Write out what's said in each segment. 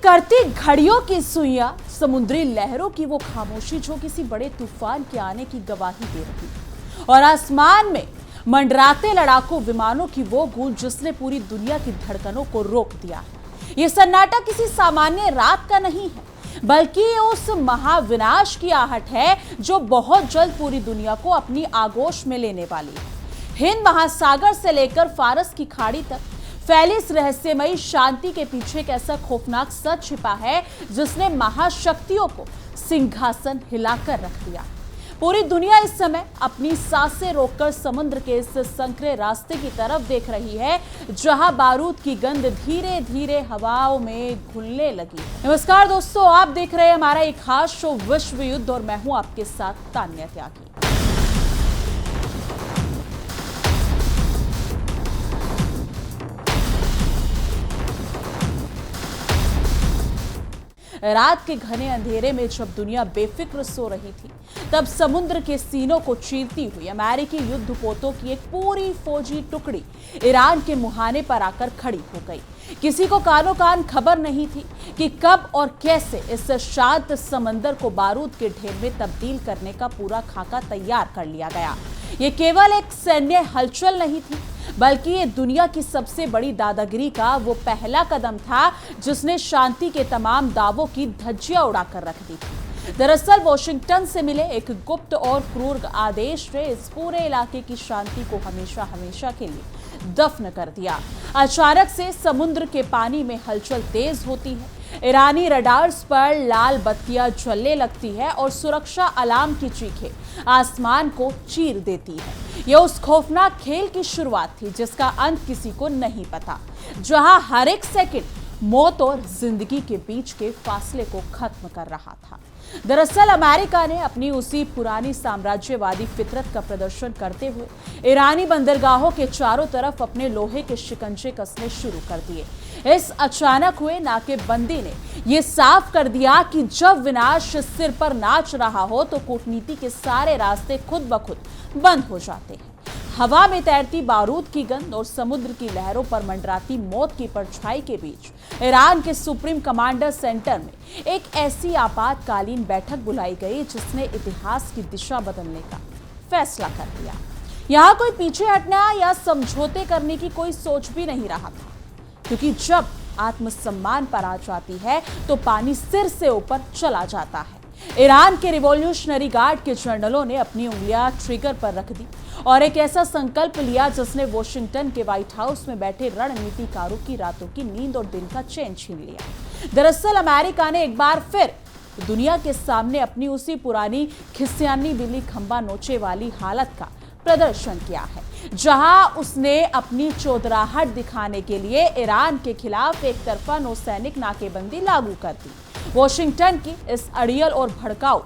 करती घड़ियों की सुइयां, समुद्री लहरों की वो खामोशी जो किसी बड़े तूफान के आने की गवाही दे रही, और आसमान में मंडराते लड़ाकू विमानों की वो गूंज जिसने पूरी दुनिया की धड़कनों को रोक दिया। ये सन्नाटा किसी सामान्य रात का नहीं है, बल्कि उस महाविनाश की आहट है जो बहुत जल्द पूरी दुनिया को अपनी आगोश में लेने वाली है। हिंद महासागर से लेकर फारस की खाड़ी तक फैली इस रहस्यमयी शांति के पीछे एक ऐसा खौफनाक सच छिपा है जिसने महाशक्तियों को सिंहासन हिलाकर रख दिया। पूरी दुनिया इस समय अपनी सांसें रोककर समुद्र के इस संकरे रास्ते की तरफ देख रही है जहां बारूद की गंध धीरे धीरे हवाओं में घुलने लगी। नमस्कार दोस्तों, आप देख रहे हैं हमारा एक खास शो विश्व युद्ध और मैं हूं आपके साथ तान्या त्यागी। रात के घने अंधेरे में जब दुनिया बेफिक्र सो रही थी, तब समुद्र के सीनों को चीरती हुई अमेरिकी युद्धपोतों की एक पूरी फौजी टुकड़ी ईरान के मुहाने पर आकर खड़ी हो गई। किसी को कानो कान खबर नहीं थी कि कब और कैसे इस शांत समंदर को बारूद के ढेर में तब्दील करने का पूरा खाका तैयार कर लिया गया। ये केवल एक सैन्य हलचल नहीं थी, बल्कि ये दुनिया की सबसे बड़ी दादागिरी का वो पहला कदम था जिसने शांति के तमाम दावों की धज्जियां उड़ाकर रख दी थी। दरअसल वॉशिंगटन से मिले एक गुप्त और क्रूर आदेश ने इस पूरे इलाके की शांति को हमेशा हमेशा के लिए दफन कर दिया। अचानक से समुद्र के पानी में हलचल तेज होती है, ईरानी रडार्स पर लाल बत्तियां जलने लगती है और सुरक्षा अलार्म की चीखें आसमान को चीर देती है। यह उस खौफनाक खेल की शुरुआत थी जिसका अंत किसी को नहीं पता, जहां हर एक सेकंड मौत और जिंदगी के बीच के फासले को खत्म कर रहा था। दरअसल अमेरिका ने अपनी उसी पुरानी साम्राज्यवादी फितरत का प्रदर्शन करते हुए ईरानी बंदरगाहों के चारों तरफ अपने लोहे के शिकंजे कसने शुरू कर दिए। इस अचानक हुए नाकेबंदी ने यह साफ कर दिया कि जब विनाश सिर पर नाच रहा हो तो कूटनीति के सारे रास्ते खुद ब खुद बंद हो जाते हैं। हवा में तैरती बारूद की गंध और समुद्र की लहरों पर मंडराती मौत की परछाई के बीच ईरान के सुप्रीम कमांडर सेंटर में एक ऐसी आपातकालीन बैठक बुलाई गई जिसने इतिहास की दिशा बदलने का फैसला कर दिया। यहाँ कोई पीछे हटना या समझौते करने की कोई सोच भी नहीं रहा था, क्योंकि जब आत्मसम्मान पर आ जाती है तो पानी सिर से ऊपर चला जाता है। ईरान के रिवॉल्यूशनरी गार्ड के जनरलों ने अपनी उंगलियां ट्रिगर पर रख दी और एक ऐसा संकल्प लिया जिसने वॉशिंगटन के व्हाइट हाउस में बैठे रणनीतिकारों की रातों की नींद और दिन का चैन छीन लिया। दरअसल अमेरिका ने एक बार फिर दुनिया के सामने अपनी उसी पुरानी खिसियानी बिल्ली खंबा नोचे वाली हालत का प्रदर्शन किया है, जहां उसने अपनी चौधराहट दिखाने के लिए ईरान के खिलाफ एक तरफा नौसैनिक नाकेबंदी लागू कर दी। वॉशिंगटन की इस अड़ियल और भड़काऊ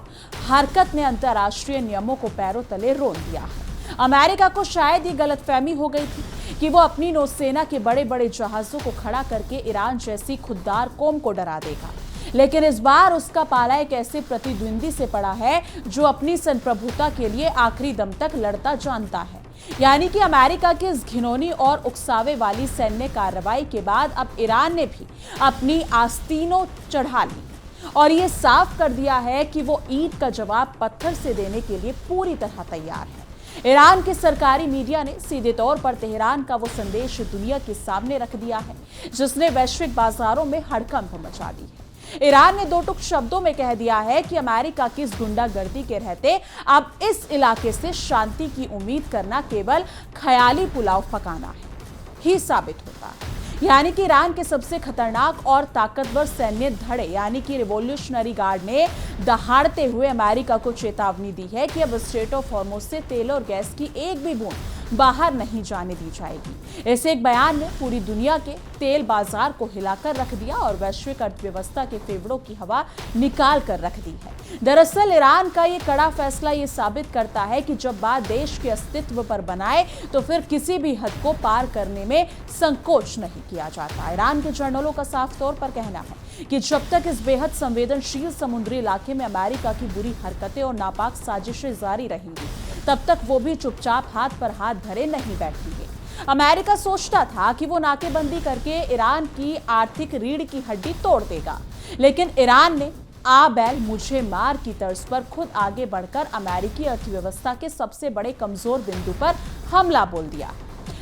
हरकत ने अंतर्राष्ट्रीय नियमों को पैरों तले रोन दिया है। अमेरिका को शायद ये गलतफहमी हो गई थी कि वो अपनी नौसेना के बड़े बड़े जहाजों को खड़ा करके ईरान जैसी खुददार कौम को डरा देगा, लेकिन इस बार उसका पाला एक ऐसे प्रतिद्वंदी से पड़ा है जो अपनी संप्रभुता के लिए आखिरी दम तक लड़ता जानता है। यानी कि अमेरिका की इस घिनौनी और उकसावे वाली सैन्य कार्रवाई के बाद अब ईरान ने भी अपनी आस्तीनों चढ़ा ली और ये साफ कर दिया है कि वो ईंट का जवाब पत्थर से देने के लिए पूरी तरह तैयार है। ईरान के सरकारी मीडिया ने सीधे तौर पर तेहरान का वो संदेश दुनिया के सामने रख दिया है जिसने वैश्विक बाजारों में हड़कंप मचा दी है। ईरान ने दो टुक शब्दों में कह दिया है कि अमेरिका की इस गुंडागर्दी के रहते अब इस इलाके से शांति की उम्मीद करना केवल ख्याली पुलाव पकाना ही साबित होता है। यानी कि ईरान के सबसे खतरनाक और ताकतवर सैन्य धड़े यानी कि रिवॉल्यूशनरी गार्ड ने दहाड़ते हुए अमेरिका को चेतावनी दी है कि अब स्ट्रेट ऑफ हॉर्मुज़ से तेल और गैस की एक भी बूंद बाहर नहीं जाने दी जाएगी। इस एक बयान ने पूरी दुनिया के तेल बाजार को हिलाकर रख दिया और वैश्विक अर्थव्यवस्था के फेफड़ों की हवा निकाल कर रख दी है। दरअसल ईरान का ये कड़ा फैसला ये साबित करता है कि जब बात देश के अस्तित्व पर बनाए तो फिर किसी भी हद को पार करने में संकोच नहीं किया जाता। ईरान के जर्नलों का साफ तौर पर कहना है कि जब तक इस बेहद संवेदनशील समुद्री इलाके में अमेरिका की बुरी हरकतें और नापाक साजिशें जारी रहेंगी, तब तक वो भी चुपचाप हाथ पर हाथ धरे नहीं बैठेंगे। अमेरिका सोचता था कि वो नाकेबंदी करके ईरान की आर्थिक रीढ़ की हड्डी तोड़ देगा, लेकिन ईरान ने आ बैल मुझे मार की तर्ज पर खुद आगे बढ़कर अमेरिकी अर्थव्यवस्था के सबसे बड़े कमजोर बिंदु पर हमला बोल दिया।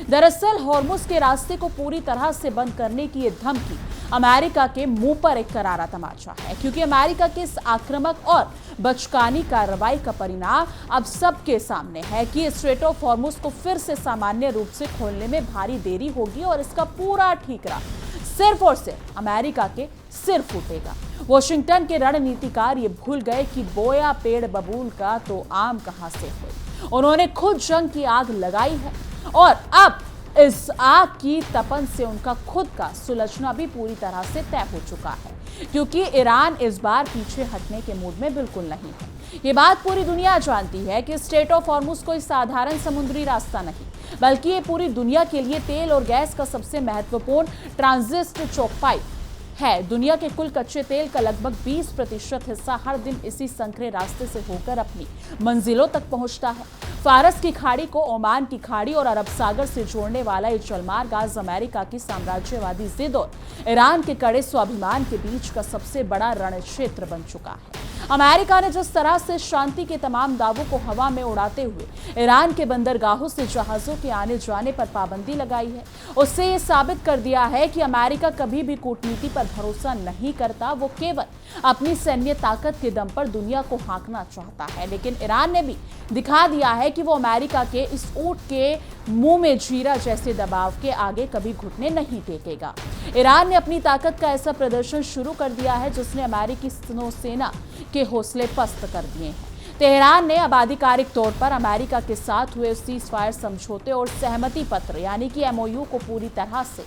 दरअसल हॉर्मुज के रास्ते को पूरी तरह से बंद करने की यह धमकी अमेरिका के मुंह पर एक करारा तमाचा है, क्योंकि अमेरिका के इस आक्रामक और बचकानी कार्रवाई का परिणाम अब सबके सामने है कि स्ट्रेट ऑफ हॉर्मुज को फिर से सामान्य रूप से खोलने में भारी देरी होगी और इसका पूरा ठीकरा सिर्फ और सिर्फ अमेरिका के सिर फूटेगा। वॉशिंगटन के रणनीतिकार ये भूल गए कि बोया पेड़ बबूल का तो आम कहां से हुई। उन्होंने खुद जंग की आग लगाई है और अब इस आग की तपन से उनका खुद का सुलझना भी पूरी तरह से तय हो चुका है, क्योंकि ईरान इस बार पीछे हटने के मूड में बिल्कुल नहीं है। ये बात पूरी दुनिया जानती है कि स्ट्रेट ऑफ हॉर्मुज कोई साधारण समुद्री रास्ता नहीं, बल्कि ये पूरी दुनिया के लिए तेल और गैस का सबसे महत्वपूर्ण ट्रांजिट चोक पाइप है। दुनिया के कुल कच्चे तेल का लगभग 20% हिस्सा हर दिन इसी संकरे रास्ते से होकर अपनी मंजिलों तक पहुंचता है। फारस की खाड़ी को ओमान की खाड़ी और अरब सागर से जोड़ने वाला ये जलमार्ग आज अमेरिका की साम्राज्यवादी जिद और ईरान के कड़े स्वाभिमान के बीच का सबसे बड़ा रणक्षेत्र बन चुका है। अमेरिका ने जिस तरह से शांति के तमाम दावों को हवा में उड़ाते हुए ईरान के बंदरगाहों से जहाजों के आने जाने पर पाबंदी लगाई है, उससे ये साबित कर दिया है कि अमेरिका कभी भी कूटनीति पर भरोसा नहीं करता। वो केवल अपनी सैन्य ताकत के दम पर दुनिया को हाँकना चाहता है। लेकिन ईरान ने भी दिखा दिया है कि वो अमेरिका के इस ऊंट के मुंह में जीरा जैसे दबाव के आगे कभी घुटने नहीं टेकेगा। ईरान ने अपनी ताकत का ऐसा प्रदर्शन शुरू कर दिया है जिसने अमेरिकी नौसेना के हौसले पस्त कर दिए हैं। तेहरान ने अब आधिकारिक तौर पर अमेरिका के साथ हुए सीज फायर समझौते और सहमति पत्र यानी कि एमओयू को पूरी तरह से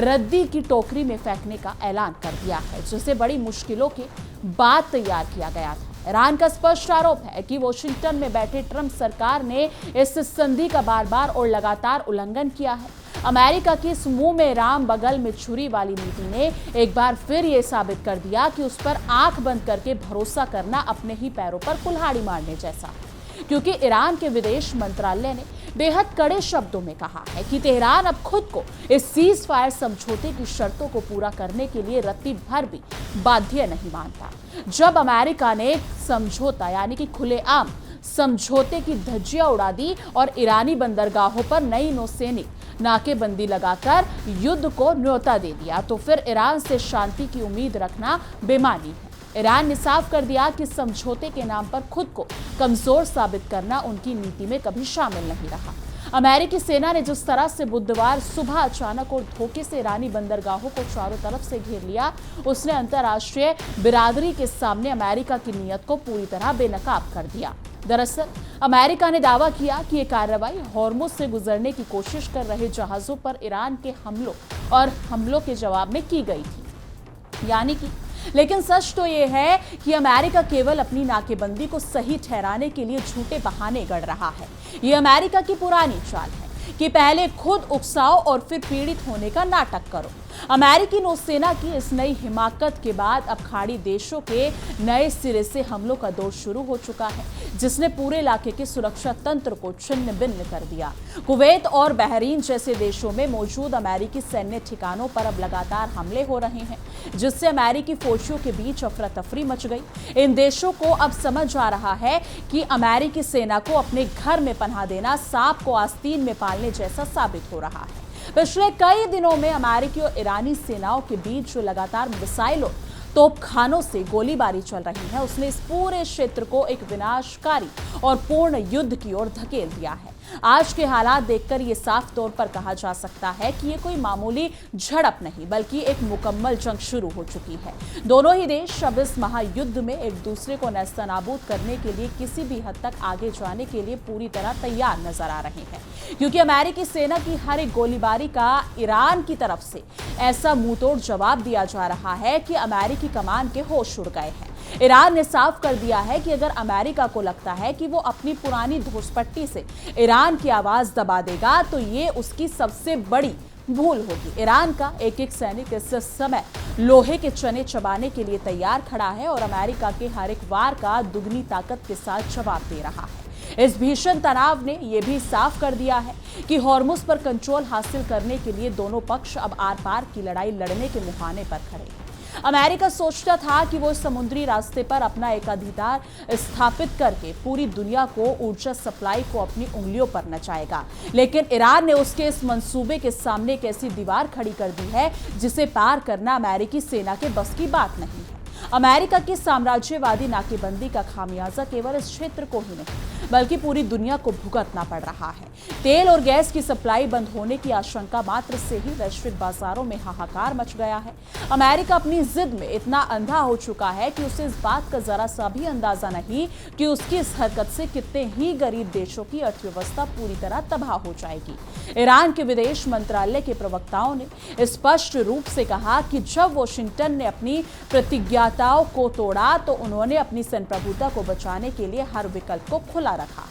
रद्दी की टोकरी में फेंकने का ऐलान कर दिया है, जिसे बड़ी मुश्किलों के बाद तैयार किया गया था। ईरान का स्पष्ट आरोप है कि वॉशिंगटन में बैठे ट्रंप सरकार ने इस संधि का बार बार और लगातार उल्लंघन किया है। अमेरिका की इस मुंह में राम बगल में छुरी वाली नीति ने एक बार फिर ये साबित कर दिया कि उस पर आंख बंद करके भरोसा करना अपने ही पैरों पर कुल्हाड़ी मारने जैसा है, क्योंकि ईरान के विदेश मंत्रालय ने बेहद कड़े शब्दों में कहा है कि तेहरान अब खुद को इस सीज फायर समझौते की शर्तों को पूरा करने के लिए रत्ती भर भी बाध्य नहीं मानता। जब अमेरिका ने समझौता यानी कि खुलेआम समझौते की धज्जियां उड़ा दी और ईरानी बंदरगाहों पर नई नौसैनिक नाकेबंदी लगाकर युद्ध को न्योता दे दिया, तो फिर ईरान से शांति की उम्मीद रखना बेमानी है। ईरान ने साफ कर दिया कि समझौते के नाम पर खुद को कमजोर साबित करना उनकी नीति में कभी शामिल नहीं रहा। अमेरिकी सेना ने जिस तरह से बुधवार सुबह अचानक और धोखे से ईरानी बंदरगाहों को चारों तरफ से घेर लिया, उसने अंतर्राष्ट्रीय बिरादरी के सामने अमेरिका की नीयत को पूरी तरह बेनकाब कर दिया। दरअसल अमेरिका ने दावा किया कि ये कार्रवाई हॉर्मुज से गुजरने की कोशिश कर रहे जहाजों पर ईरान के हमलों के जवाब में की गई थी, यानी कि लेकिन सच तो ये है कि अमेरिका केवल अपनी नाकेबंदी को सही ठहराने के लिए झूठे बहाने गढ़ रहा है। ये अमेरिका की पुरानी चाल है कि पहले खुद उकसाओ और फिर पीड़ित होने का नाटक करो। अमेरिकी नौसेना की इस नई हिमाकत के बाद अब खाड़ी देशों के नए सिरे से हमलों का दौर शुरू हो चुका है, जिसने पूरे इलाके के सुरक्षा तंत्र को छिन्न भिन्न कर दिया। कुवैत और बहरीन जैसे देशों में मौजूद अमेरिकी सैन्य ठिकानों पर अब लगातार हमले हो रहे हैं, जिससे अमेरिकी फौजियों के बीच अफरा तफरी मच गई। इन देशों को अब समझ आ रहा है कि अमेरिकी सेना को अपने घर में पनाह देना सांप को आस्तीन में पालने जैसा साबित हो रहा है। पिछले कई दिनों में अमेरिकी और ईरानी सेनाओं के बीच जो लगातार मिसाइलों तोपखानों से गोलीबारी चल रही है, उसने इस पूरे क्षेत्र को एक विनाशकारी और पूर्ण युद्ध की ओर धकेल दिया है। आज के हालात देखकर यह साफ तौर पर कहा जा सकता है कि ये कोई मामूली झड़प नहीं, बल्कि एक मुकम्मल जंग शुरू हो चुकी है। दोनों ही देश अब इस महायुद्ध में एक दूसरे को नेस्तनाबूद करने के लिए किसी भी हद तक आगे जाने के लिए पूरी तरह तैयार नजर आ रहे हैं, क्योंकि अमेरिकी सेना की हर एक गोलीबारी का ईरान की तरफ से ऐसा मुंहतोड़ जवाब दिया जा रहा है कि अमेरिकी कमान के होश उड़ गए हैं। ईरान ने साफ कर दिया है कि अगर अमेरिका को लगता है कि वो अपनी पुरानी धौंसपट्टी से ईरान की आवाज दबा देगा, तो ये उसकी सबसे बड़ी भूल होगी। ईरान का एक एक सैनिक इस समय लोहे के चने चबाने के लिए तैयार खड़ा है और अमेरिका के हर एक वार का दुगनी ताकत के साथ जवाब दे रहा है। इस भीषण तनाव ने यह भी साफ कर दिया है कि हॉर्मुज पर कंट्रोल हासिल करने के लिए दोनों पक्ष अब आर पार की लड़ाई लड़ने के मुहाने पर खड़े हैं। अमेरिका सोचता था कि वो समुद्री रास्ते पर अपना एकाधिकार स्थापित करके पूरी दुनिया को ऊर्जा सप्लाई को अपनी उंगलियों पर नचाएगा, लेकिन ईरान ने उसके इस मंसूबे के सामने एक ऐसी दीवार खड़ी कर दी है जिसे पार करना अमेरिकी सेना के बस की बात नहीं है। अमेरिका की साम्राज्यवादी नाकेबंदी का खामियाजा केवल इस क्षेत्र को ही नहीं बल्कि पूरी दुनिया को भुगतना पड़ रहा है। तेल और गैस की सप्लाई बंद होने की आशंका मात्र से ही वैश्विक बाजारों में हाहाकार मच गया है। अमेरिका अपनी जिद में इतना अंधा हो चुका है कि उसे इस बात का जरा सा भी अंदाजा नहीं कि उसकी इस हरकत से कितने ही गरीब देशों की अर्थव्यवस्था पूरी तरह तबाह हो जाएगी। ईरान के विदेश मंत्रालय के प्रवक्ताओं ने स्पष्ट रूप से कहा कि जब वॉशिंगटन ने अपनी प्रतिज्ञाताओं को तोड़ा तो उन्होंने अपनी संप्रभुता को बचाने के लिए हर विकल्प को खुला रखा।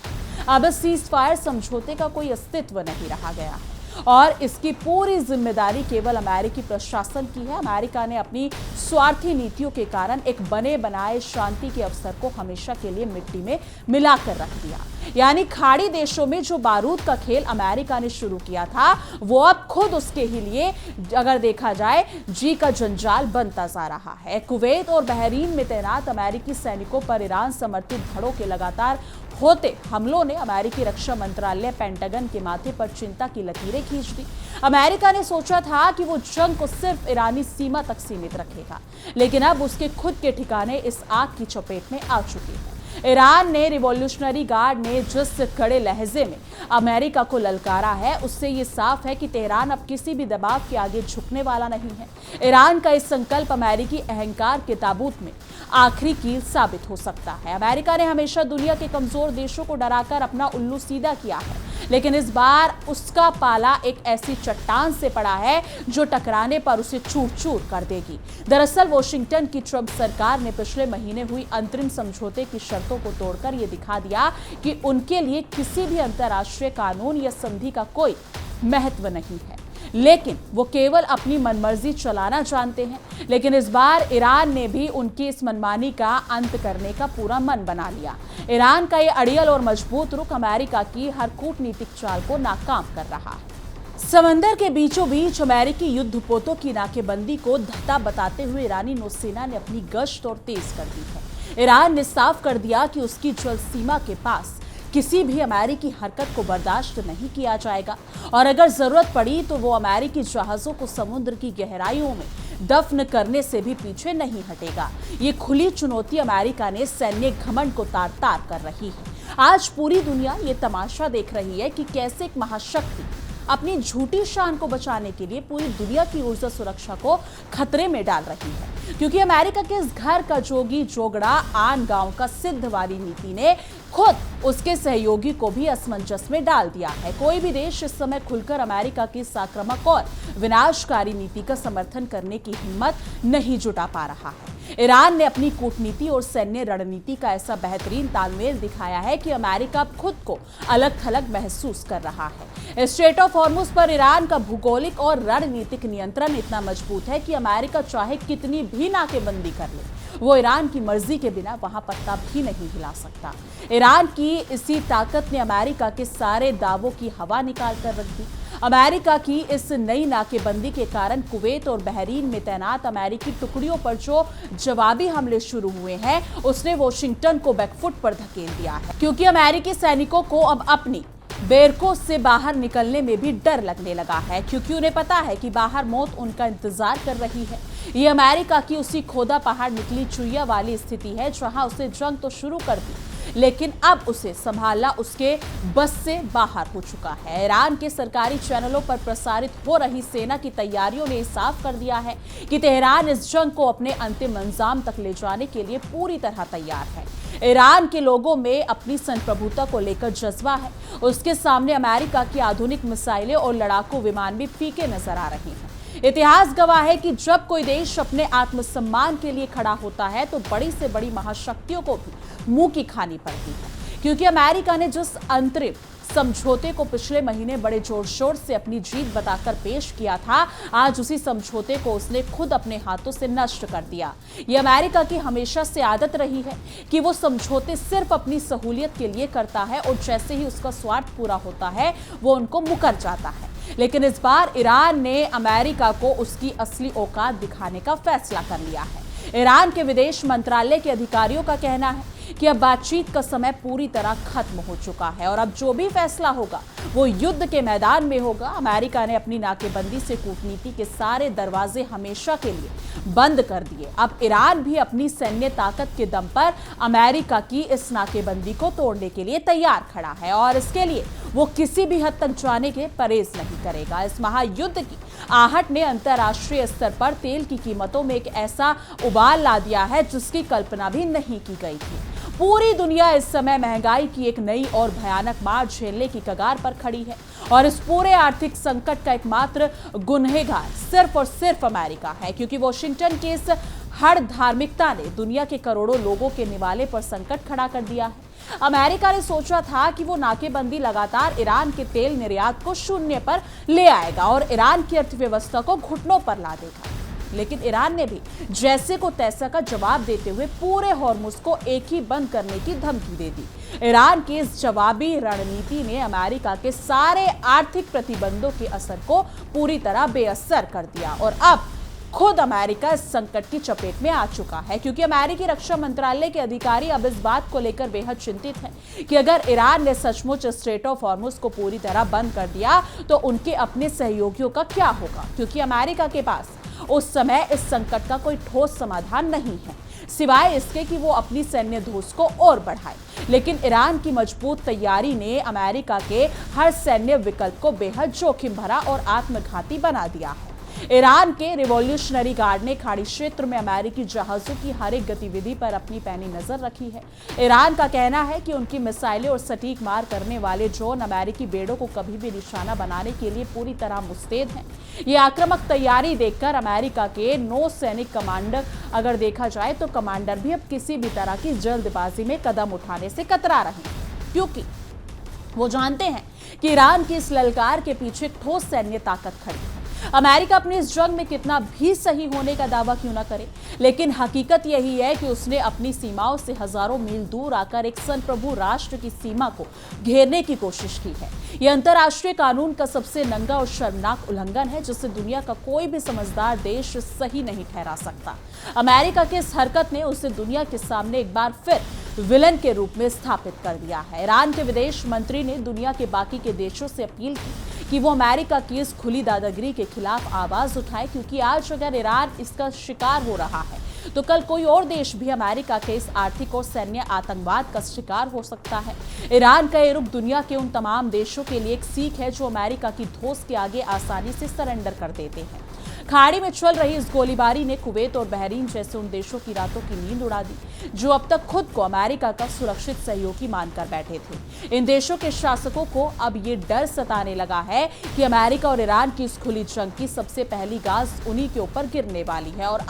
अब इस सीज फायर समझौते का कोई अस्तित्व नहीं रहा गया है और इसकी पूरी जिम्मेदारी केवल अमेरिकी प्रशासन की है। अमेरिका ने अपनी स्वार्थी नीतियों के कारण एक बने बनाए शांति के अवसर को हमेशा के लिए मिट्टी में मिलाकर रख दिया। यानी खाड़ी देशों में जो बारूद का खेल अमेरिका ने शुरू किया था वो अब खुद उसके ही लिए अगर देखा जाए जी का जंजाल बनता जा रहा है। कुवैत और बहरीन में तैनात अमेरिकी सैनिकों पर ईरान समर्थित धड़ों के लगातार होते हमलों ने अमेरिकी रक्षा मंत्रालय पेंटागन के माथे पर चिंता की लकीरें खींच दी। अमेरिका ने सोचा था कि वो जंग को सिर्फ ईरानी सीमा तक सीमित रखेगा, लेकिन अब उसके खुद के ठिकाने इस आग की चपेट में आ चुकी है। ईरान ने रिवॉल्यूशनरी गार्ड ने जिस कड़े लहजे में अमेरिका को ललकारा है उससे ये साफ है कि तेहरान अब किसी भी दबाव के आगे झुकने वाला नहीं है। ईरान का इस संकल्प अमेरिकी अहंकार के ताबूत में आखिरी कील साबित हो सकता है। अमेरिका ने हमेशा दुनिया के कमजोर देशों को डराकर अपना उल्लू सीधा किया है, लेकिन इस बार उसका पाला एक ऐसी चट्टान से पड़ा है जो टकराने पर उसे चूर चूर कर देगी। दरअसल वॉशिंगटन की ट्रंप सरकार ने पिछले महीने हुई अंतरिम समझौते की शर्तों को तोड़कर यह दिखा दिया कि उनके लिए किसी भी अंतर्राष्ट्रीय कानून या संधि का कोई महत्व नहीं है, लेकिन वो केवल अपनी मनमर्जी चलाना जानते हैं। लेकिन इस बार ईरान ने भी उनकी इस मनमानी का अंत करने का पूरा मन बना लिया। ईरान का ये अड़ियल और मजबूत रुख अमेरिका की हर कूटनीतिक चाल को नाकाम कर रहा है। समंदर के बीचों बीच अमेरिकी युद्धपोतों की नाकेबंदी को धता बताते हुए ईरानी नौसेना ने अपनी गश्त और तेज कर दी है। ईरान ने साफ कर दिया कि उसकी जल सीमा के पास किसी भी अमेरिकी हरकत को बर्दाश्त नहीं किया जाएगा और अगर जरूरत पड़ी तो वो अमेरिकी जहाजों को समुद्र की गहराइयों में दफन करने से भी पीछे नहीं हटेगा। ये खुली चुनौती अमेरिका ने सैन्य घमंड को तार तार कर रही है। आज पूरी दुनिया ये तमाशा देख रही है कि कैसे एक महाशक्ति अपनी झूठी शान को बचाने के लिए पूरी दुनिया की ऊर्जा सुरक्षा को खतरे में डाल रही है, क्योंकि अमेरिका के इस घर का जोगी जोगड़ा आन गांव का सिद्ध वाली नीति ने खुद उसके सहयोगी को भी असमंजस में डाल दिया है। कोई भी देश इस समय खुलकर अमेरिका की आक्रामक और विनाशकारी नीति का समर्थन करने की हिम्मत नहीं जुटा पा रहा है। ईरान ने अपनी कूटनीति और सैन्य रणनीति का ऐसा बेहतरीन तालमेल दिखाया है कि अमेरिका खुद को अलग थलग महसूस कर रहा है। स्ट्रेट ऑफ हॉर्मुज पर ईरान का भूगोलिक और रणनीतिक नियंत्रण इतना मजबूत है कि अमेरिका चाहे कितनी भी नाकेबंदी कर ले, वो ईरान की मर्जी के बिना वहां पत्ता भी नहीं हिला सकता। ईरान की इसी ताकत ने अमेरिका के सारे दावों की हवा निकाल कर रख दी। अमेरिका की इस नई नाकेबंदी के कारण कुवैत और बहरीन में तैनात अमेरिकी टुकड़ियों पर जो जवाबी हमले शुरू हुए हैं उसने वॉशिंगटन को बैकफुट पर धकेल दिया है, क्योंकि अमेरिकी सैनिकों को अब अपनी बैरकों से बाहर निकलने में भी डर लगने लगा है, क्योंकि उन्हें पता है कि बाहर मौत उनका इंतजार कर रही है। ये अमेरिका की उसी खोदा पहाड़ निकली चुईया वाली स्थिति है जहां उसे जंग तो शुरू कर दी, लेकिन अब उसे संभालना उसके बस से बाहर हो चुका है। ईरान के सरकारी चैनलों पर प्रसारित हो रही सेना की तैयारियों ने साफ कर दिया है कि तेहरान इस जंग को अपने अंतिम अंजाम तक ले जाने के लिए पूरी तरह तैयार है। ईरान के लोगों में अपनी संप्रभुता को लेकर जज्बा है। उसके सामने अमेरिका की आधुनिक मिसाइलें और लड़ाकू विमान भी फीके नजर आ रहे हैं। इतिहास गवाह है कि जब कोई देश अपने आत्मसम्मान के लिए खड़ा होता है तो बड़ी से बड़ी महाशक्तियों को भी मुंह की खानी पड़ती है, क्योंकि अमेरिका ने जिस अंतरिम समझौते को पिछले महीने बड़े जोर शोर से अपनी जीत बताकर पेश किया था, आज उसी समझौते को उसने खुद अपने हाथों से नष्ट कर दिया। यह अमेरिका की हमेशा से आदत रही है कि वो समझौते सिर्फ अपनी सहूलियत के लिए करता है और जैसे ही उसका स्वार्थ पूरा होता है वो उनको मुकर जाता है। लेकिन इस बार ईरान ने अमेरिका को उसकी असली औकात दिखाने का फैसला कर लिया है। ईरान के विदेश मंत्रालय के अधिकारियों का कहना है कि अब बातचीत का समय पूरी तरह खत्म हो चुका है और अब जो भी फैसला होगा वो युद्ध के मैदान में होगा। अमेरिका ने अपनी नाकेबंदी से कूटनीति के सारे दरवाजे हमेशा के लिए बंद कर दिए। अब ईरान भी अपनी सैन्य ताकत के दम पर अमेरिका की इस नाकेबंदी को तोड़ने के लिए तैयार खड़ा है और इसके लिए वो किसी भी हद तक जाने के परहेज नहीं करेगा। इस महायुद्ध की आहट ने अंतर्राष्ट्रीय स्तर पर तेल की कीमतों में एक ऐसा उबाल ला दिया है जिसकी कल्पना भी नहीं की गई थी। पूरी दुनिया इस समय महंगाई की एक नई और भयानक मार झेलने की कगार पर खड़ी है और इस पूरे आर्थिक संकट का एकमात्र गुनहगार सिर्फ और सिर्फ अमेरिका है, क्योंकि वॉशिंगटन की इस हर धार्मिकता ने दुनिया के करोड़ों लोगों के निवाले पर संकट खड़ा कर दिया है। अमेरिका ने सोचा था कि वो नाकेबंदी लगातार ईरान के तेल निर्यात को शून्य पर ले आएगा और ईरान की अर्थव्यवस्था को घुटनों पर ला देगा, लेकिन ईरान ने भी जैसे को तैसा का जवाब देते हुए पूरे हॉर्मुज को एक ही बंद करने की धमकी दे दी। ईरान की इस जवाबी रणनीति ने अमेरिका के सारे आर्थिक प्रतिबंधों के असर को पूरी तरह बेअसर कर दिया और अब खुद अमेरिका इस संकट की चपेट में आ चुका है, क्योंकि अमेरिकी रक्षा मंत्रालय के अधिकारी अब इस बात को लेकर बेहद चिंतित हैं कि अगर ईरान ने सचमुच स्ट्रेट ऑफ हॉर्मुज को पूरी तरह बंद कर दिया तो उनके अपने सहयोगियों का क्या होगा, क्योंकि अमेरिका के पास उस समय इस संकट का कोई ठोस समाधान नहीं है सिवाय इसके कि वो अपनी सैन्य धूस को और बढ़ाए। लेकिन ईरान की मजबूत तैयारी ने अमेरिका के हर सैन्य विकल्प को बेहद जोखिम भरा और आत्मघाती बना दिया है। ईरान के रिवॉल्यूशनरी गार्ड ने खाड़ी क्षेत्र में अमेरिकी जहाजों की हर एक गतिविधि पर अपनी पैनी नजर रखी है। ईरान का कहना है कि उनकी मिसाइलें और सटीक मार करने वाले ड्रोन अमेरिकी बेड़ों को कभी भी निशाना बनाने के लिए पूरी तरह मुस्तैद हैं। ये आक्रामक तैयारी देखकर अमेरिका के 9 सैनिक कमांडर, अगर देखा जाए तो कमांडर भी अब किसी भी तरह की जल्दबाजी में कदम उठाने से कतरा रहे हैं, क्योंकि वो जानते हैं कि ईरान की इस ललकार के पीछे एक ठोस सैन्य ताकत खड़ी है। अमेरिका अपनी इस जंग में कितना भी सही होने का दावा क्यों ना करे, लेकिन हकीकत यही है कि उसने अपनी सीमाओं से हजारों मील दूर आकर एक संप्रभु राष्ट्र की सीमा को घेरने की कोशिश की है। यह अंतर्राष्ट्रीय कानून का सबसे नंगा और शर्मनाक उल्लंघन है, जिसे दुनिया का कोई भी समझदार देश सही नहीं ठहरा सकता। अमेरिका की इस हरकत ने उसे दुनिया के सामने एक बार फिर विलन के रूप में स्थापित कर दिया है। ईरान के विदेश मंत्री ने दुनिया के बाकी के देशों से अपील की कि वो अमेरिका की इस खुली दादागिरी के खिलाफ आवाज उठाए, क्योंकि आज अगर ईरान इसका शिकार हो रहा है तो कल कोई और देश भी अमेरिका के इस आर्थिक और सैन्य आतंकवाद का शिकार हो सकता है। ईरान का ये रुख दुनिया के उन तमाम देशों के लिए एक सीख है जो अमेरिका की धौंस के आगे आसानी से सरेंडर कर देते हैं। खाड़ी में चल रही इस गोलीबारी ने कुवैत और बहरीन जैसे उन देशों की रातों की नींद उड़ा दी जो अब तक खुद को अमेरिका का सुरक्षित सहयोगी मानकर बैठे थे। इन देशों के शासकों को अब ये डर सताने लगा है कि अमेरिका और ईरान की इस खुली जंग की सबसे पहली गाज उन्हीं के ऊपर गिरने वाली है और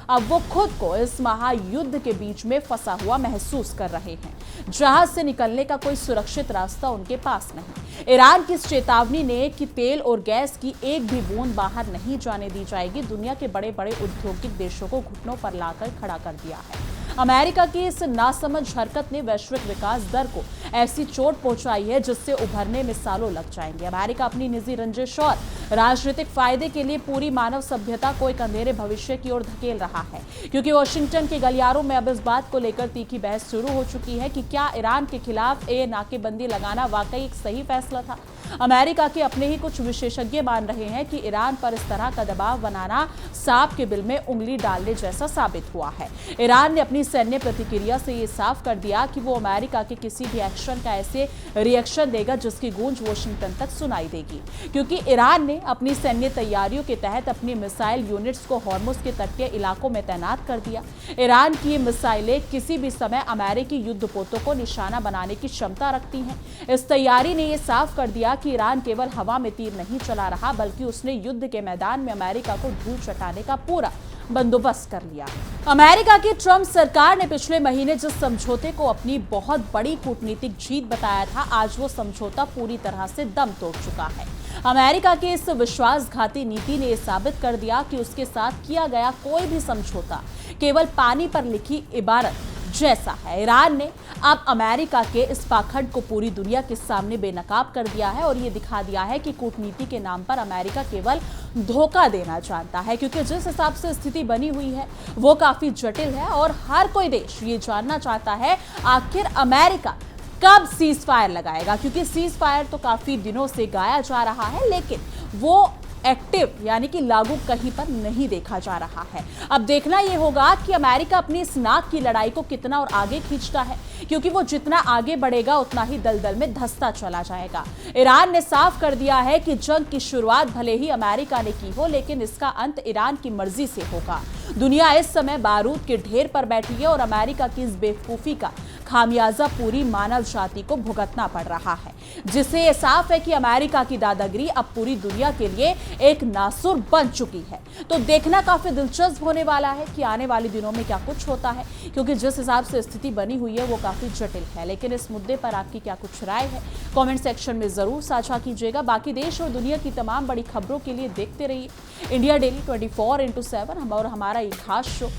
अब वो खुद को इस महायुद्ध के बीच में फंसा हुआ महसूस कर रहे हैं, जहां से निकलने का कोई सुरक्षित रास्ता उनके पास नहीं। ईरान की इस चेतावनी ने कि तेल और गैस की एक भी बूंद बाहर नहीं जाने दी जाएगी, दुनिया के बड़े बड़े औद्योगिक देशों को घुटनों पर लाकर खड़ा कर दिया है। अमेरिका की इस नासमझ हरकत ने वैश्विक विकास दर को ऐसी चोट पहुंचाई है जिससे उभरने में सालों लग जाएंगे। अमेरिका अपनी निजी रंजिश और राजनीतिक फायदे के लिए पूरी मानव सभ्यता को एक अंधेरे भविष्य की ओर धकेल रहा है, क्योंकि वॉशिंगटन के गलियारों में अब इस बात को लेकर तीखी बहस शुरू हो चुकी है कि क्या ईरान के खिलाफ ये नाकेबंदी लगाना वाकई एक सही फैसला था। अमेरिका के अपने ही कुछ विशेषज्ञ मान रहे हैं कि ईरान पर इस तरह का दबाव बनाना सांप के बिल में उंगली डालने जैसा साबित हुआ है। ईरान ने अपनी सैन्य प्रतिक्रिया से ये साफ कर दिया कि वो अमेरिका के किसी भी एक्शन का ऐसे रिएक्शन देगा जिसकी गूंज वॉशिंगटन तक सुनाई देगी, क्योंकि ईरान ने अपनी सैन्य तैयारियों के तहत अपनी मिसाइल यूनिट्स को हॉर्मुज के तटीय इलाकों में तैनात कर दिया। ईरान की ये मिसाइलें किसी भी समय अमेरिकी युद्धपोतों को निशाना बनाने की क्षमता रखती हैं। इस तैयारी ने यह साफ कर दिया कि ईरान केवल हवा में तीर नहीं चला रहा, बल्कि उसने युद्ध के मैदान में अमेरिका को धूल चटाने का पूरा बंदोबस्त कर लिया। अमेरिका की ट्रंप सरकार ने पिछले महीने जिस समझौते को अपनी बहुत बड़ी कूटनीतिक जीत बताया था, आज वो समझौता पूरी तरह से दम तोड़ चुका है। अमेरिका की इस विश्वासघाती नीति ने यह साबित कर दिया कि उसके साथ किया गया कोई भी समझौता केवल पानी पर लिखी इबारत जैसा है। ईरान ने अब अमेरिका के इस पाखंड को पूरी दुनिया के सामने बेनकाब कर दिया है और ये दिखा दिया है कि कूटनीति के नाम पर अमेरिका केवल धोखा देना जानता है, क्योंकि जिस हिसाब से स्थिति बनी हुई है वो काफी जटिल है और हर कोई देश ये जानना चाहता है आखिर अमेरिका कब सीज फायर लगाएगा, क्योंकि सीज फायर तो काफी दिनों से गाया जा रहा है लेकिन वो एक्टिव यानी कि लागू कहीं पर नहीं देखा जा रहा है। अब देखना यह होगा कि अमेरिका अपनी इस नाक की लड़ाई को कितना और आगे खींचता है, क्योंकि वो जितना आगे बढ़ेगा उतना ही दलदल में धंसता चला जाएगा। ईरान ने साफ कर दिया है कि जंग की शुरुआत भले ही अमेरिका ने की हो लेकिन इसका अंत ईरान की मर्जी से होगा। दुनिया इस समय बारूद के ढेर पर बैठी है और अमेरिका की इस बेवकूफी का खामियाजा पूरी मानव जाति को भुगतना पड़ रहा है, जिससे यह साफ है कि अमेरिका की दादागिरी अब पूरी दुनिया के लिए एक नासुर बन चुकी है। तो देखना काफी दिलचस्प होने वाला है कि आने वाले दिनों में क्या कुछ होता है, क्योंकि जिस हिसाब से स्थिति बनी हुई है वो काफी जटिल है। लेकिन इस मुद्दे पर आपकी क्या कुछ राय है, कमेंट सेक्शन में जरूर साझा कीजिएगा। बाकी देश और दुनिया की तमाम बड़ी खबरों के लिए देखते रहिए इंडिया डेली 24/7 हम और हमारा ये खास शो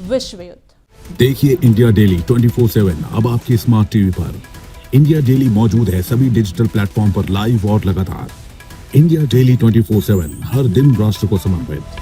विश्व युद्ध। देखिए इंडिया डेली 24/7 अब आपके स्मार्ट टीवी पर। इंडिया डेली मौजूद है सभी डिजिटल प्लेटफॉर्म पर लाइव और लगातार। इंडिया डेली 24/7 हर दिन राष्ट्र को समर्पित।